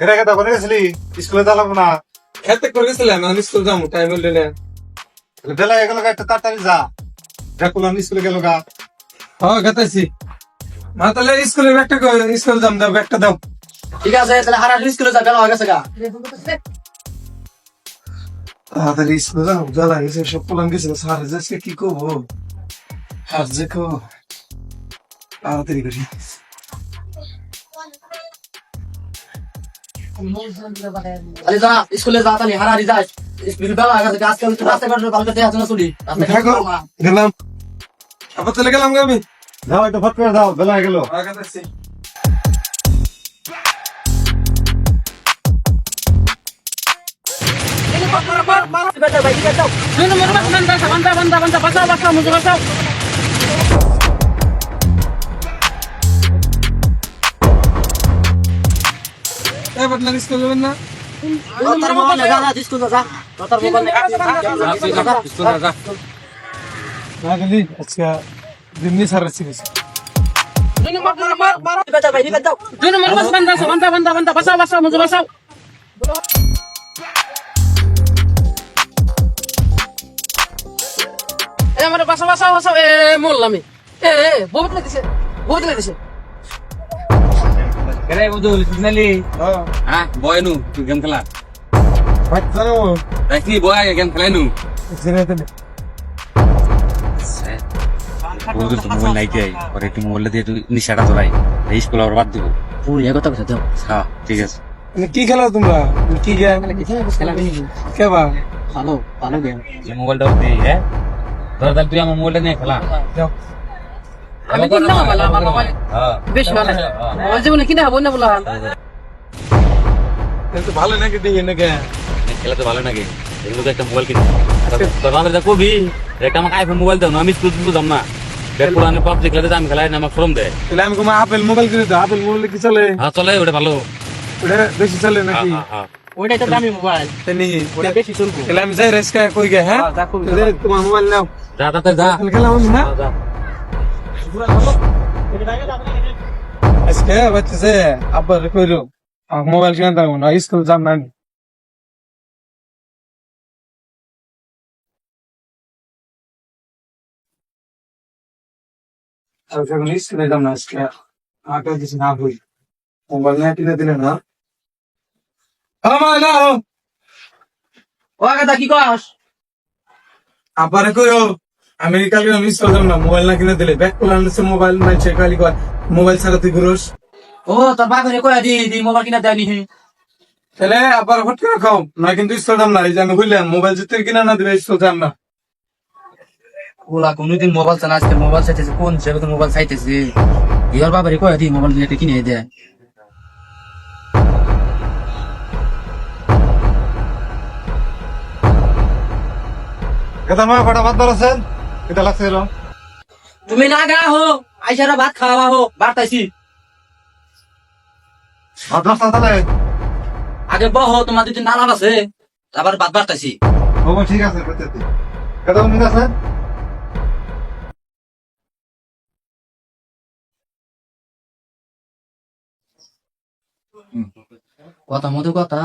এরা কথা বলে গেছিলি স্কুলে চালাব না খেতে করে গেছিলাম আমি স্কুল যাবো টাইম হইলে না। বেলা হয়ে গেল একটা তাড়াতাড়ি যা দেখুন আমি স্কুলে গেল গা হ্যাঁ গেতাছি মা তাহলে স্কুলে ব্যাগটা স্কুল যাম দাও ব্যাগটা দাও। ঠিক আছে তাহলে হারা স্কুলে যা বেলা হয়ে গেছে গা। তাড়াতাড়ি স্কুলে যাও জ্বালা গেছে সব পোলাম গেছিল স্যার যাচ্ছে কি করবো আর যে কো তাড়াতাড়ি করি। তাহলে যা স্কুলে যা তাহলে হারা যাস বেলা হয়ে গেছে আজকাল তো রাস্তা ঘাটে ভালো করতে আছে না চুরি গেলাম আবার চলে গেলাম গো আমি। যাও একটু ফট করে দাও বেলা হয়ে গেল গেতাছি বদলাম স্কুল যাবেন না আচ্ছা দিমনি সার রাখছি মরলাম বহুত লাগছে বহুত লাগছে Kira mo dulu finally. Ah, boy nu, game খেলা। জানো Rajni boy game খেলা nu। বহুত তো মোবাইল নাই কি আর একটু মোবাইল দিয়ে একটু নিশাটা ধরাই এই স্কুল আর বাদ দিব। পুরি কথা কথা দাও হ্যাঁ ঠিক আছে। কি খেলো তোমরা কি গেম খেলা কেবা ভালো ভালো গেম এই মোবাইলটা দিই হ্যাঁ। ধর তাহলে তুই আমার মোবাইলটা নিয়ে খেলা। আমি কিনা ভালো ভালো হ্যাঁ। বেশ ভালো আমার জীবনে কিনা হবো না বলা তো ভালো নাকি দেখি নাকি খেলা তো ভালো নাকি? এগুলো একটা মোবাইল কিনে। তোর বাবার কবি একটা আমাকে আইফোন মোবাইল দাও না আমি স্কুল যাম না। ব্যাগ পুরানো পাবজি খেলাতে আমি খেলাই না আমাকে ফর্ম দেয়। তাহলে আমি তোমার আপেল মোবাইল কিনে দাও আপেল মোবাইল কি চলে হ্যাঁ চলে ওটা ভালো। ওটা বেশি চলে হ্যাঁ নাকি হ্যাঁ হ্যাঁ। ওইটাই তো দামি মোবাইল তাই ওটা বেশি চলবো তাহলে আমি যাই রেস্কা কই গে হ্যাঁ তোমার মোবাইল নাও যা তাড়াতাড়ি যা। খেলাম আমি না যা। আজকে বাচ্চা আব্বার কইলো আমার মোবাইল কিনে দাও না স্কুল যাম না আমি। আমি যখন স্কুলে যাম না আজকে আগে কিছু না বই মোবাইল না কিনে দিলে না আমার না ও কথা কি কস আব্বারে কইও আমি কালকে আমি স্কুল যাম না মোবাইল না কিনে দিলে ব্যাগ খুলে আনছে মোবাইল নাই চেক খালি কয় মোবাইল ছাড়া তুই ঘুরোস ও তোর বাপরে কই দি মোবাইল কিনা দেয়নি তাহলে আবার হট করে খাও না কিন্তু স্কুল যাম না এই যে আমি বললাম মোবাইল যদি কিনা না দিবে স্কুল যাম না ওলা কোনদিন মোবাইল চালা আজকে মোবাইল চাইতেছে কোন সে তো মোবাইল চাইতেছে ইয়ার বাবারে কই দি মোবাইল নিয়ে কিনে দেয় কেতার মা কটা ভাত ধরেছেন কেটা লাগছে এলো তুমি না গা হো আইসারা ভাত খাওয়া হো বাড়তাইছি ভাত রাস্তা তাহলে আগে বহ তোমার যদি নালাম আছে আবার ভাত বাড়তাইছি ও ঠিক আছে পেতে কেটা উনি আছেন কথা মতো কথা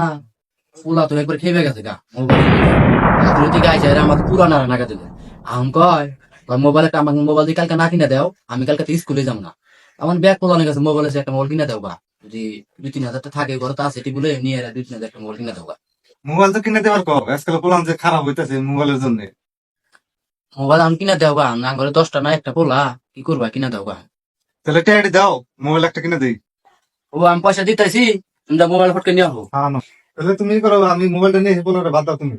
পোলা তো একবার খেয়ে গেছে গা মোবাইল থেকে আইসা আমার পুরানা নাগা দিলে আম কয় মোবাইল একটা আমাকে মোবাইল দিয়ে কালকে না কিনে দাও আমি কালকে স্কুলে যাবো না আমার ব্যাগ পোলানো গেছে মোবাইল আছে একটা মোবাইল কিনে দাও বা যদি 2-3 হাজার থাকে ঘরে তো আছে বলে নিয়ে 2-3 হাজার একটা মোবাইল কিনে দাও বা মোবাইল তো কিনে দেওয়ার কর আজকাল বললাম যে খারাপ হইতেছে মোবাইলের জন্য মোবাইল আমি কিনে দাও বা না ঘরে 10টা না একটা পোলা কি করবা কিনে দাও বা তাহলে টেয়ারি দাও মোবাইল একটা কিনে দিই ও আমি পয়সা দিতেছি তুমি মোবাইল ফটকে নিয়ে আসবো হ্যাঁ তাহলে তুমি করো আমি মোবাইলটা নিয়ে বলো ভাত দাও তুমি